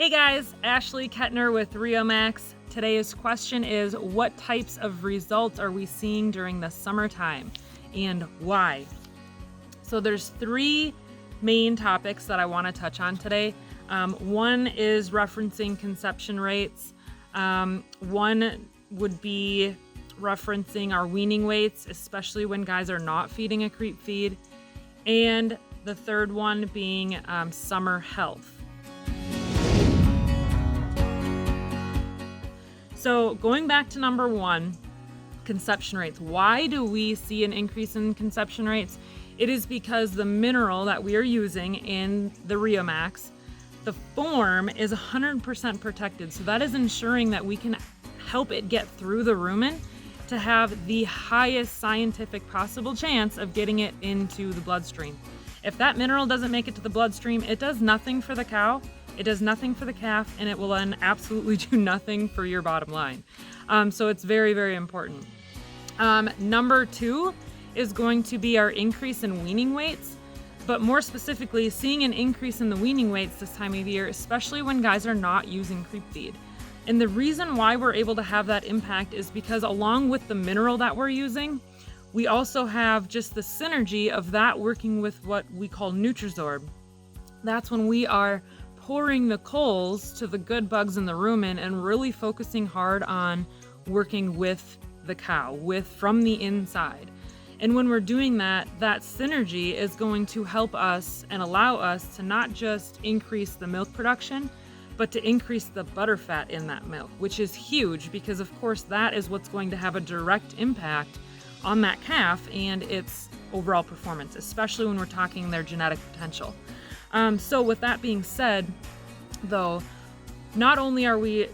Hey guys, Ashley Kettner with Riomax. Today's question is, what types of results are we seeing during the summertime and why? So there's three main topics that I want to touch on today. One is referencing conception rates. One would be referencing our weaning weights, especially when guys are not feeding a creep feed. And the third one being summer health. So going back to number one, conception rates. Why do we see an increase in conception rates? It is because the mineral that we are using in the Riomax, the form is 100% protected. So that is ensuring that we can help it get through the rumen to have the highest scientific possible chance of getting it into the bloodstream. If that mineral doesn't make it to the bloodstream, it does nothing for the cow. It does nothing for the calf, and it will then absolutely do nothing for your bottom line. So it's very, very important. Number two is going to be our increase in weaning weights, but more specifically, seeing an increase in the weaning weights this time of year, especially when guys are not using creep feed. And the reason why we're able to have that impact is because along with the mineral that we're using, we also have just the synergy of that working with what we call Nutrizorb. That's when we are pouring the coals to the good bugs in the rumen and really focusing hard on working with the cow, from the inside. And when we're doing that, that synergy is going to help us and allow us to not just increase the milk production, but to increase the butter fat in that milk, which is huge because of course that is what's going to have a direct impact on that calf and its overall performance, especially when we're talking their genetic potential. So with that being said, though, not only are we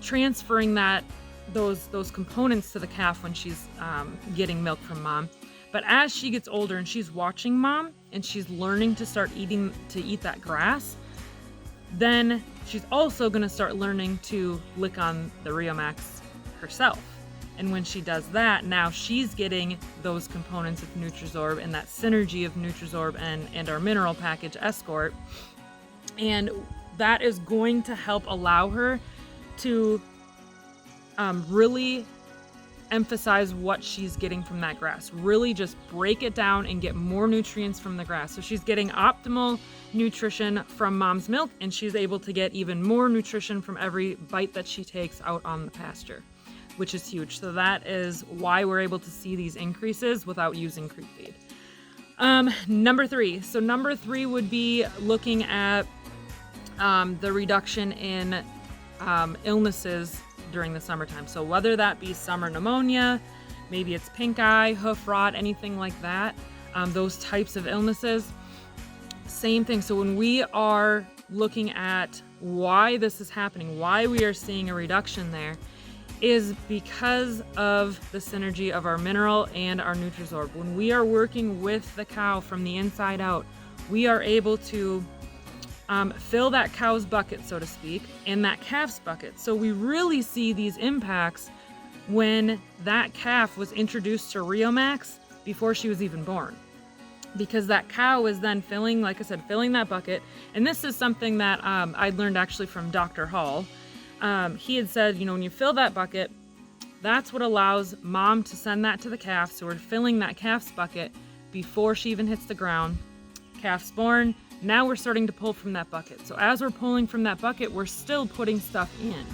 transferring those components to the calf when she's getting milk from mom, but as she gets older and she's watching mom and she's learning to eat that grass, then she's also going to start learning to lick on the Riomax herself. And when she does that, now she's getting those components of Nutrizorb and that synergy of Nutrizorb and our mineral package Escort. And that is going to help allow her to really emphasize what she's getting from that grass. Really just break it down and get more nutrients from the grass. So she's getting optimal nutrition from mom's milk, and she's able to get even more nutrition from every bite that she takes out on the pasture, which is huge. So that is why we're able to see these increases without using creep feed. Number three. So number three would be looking at the reduction in illnesses during the summertime. So whether that be summer pneumonia, maybe it's pink eye, hoof rot, anything like that, those types of illnesses, same thing. So when we are looking at why this is happening, why we are seeing a reduction there, is because of the synergy of our mineral and our Nutrizorb. When we are working with the cow from the inside out, we are able to fill that cow's bucket, so to speak, and that calf's bucket. So we really see these impacts when that calf was introduced to Riomax before she was even born. Because that cow is then filling, like I said, filling that bucket. And this is something that I learned actually from Dr. Hall. He had said, when you fill that bucket, that's what allows mom to send that to the calf. So we're filling that calf's bucket before she even hits the ground. Calf's born. Now we're starting to pull from that bucket. So as we're pulling from that bucket, we're still putting stuff in.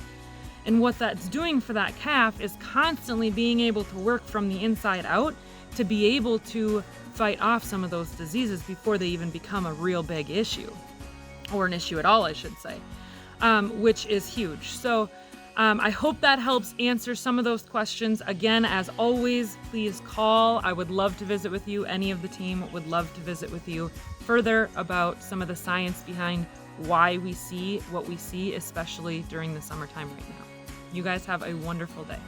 And what that's doing for that calf is constantly being able to work from the inside out to be able to fight off some of those diseases before they even become a real big issue, or an issue at all, I should say. Which is huge. So I hope that helps answer some of those questions. Again, as always, please call. I would love to visit with you. Any of the team would love to visit with you further about some of the science behind why we see what we see, especially during the summertime right now. You guys have a wonderful day.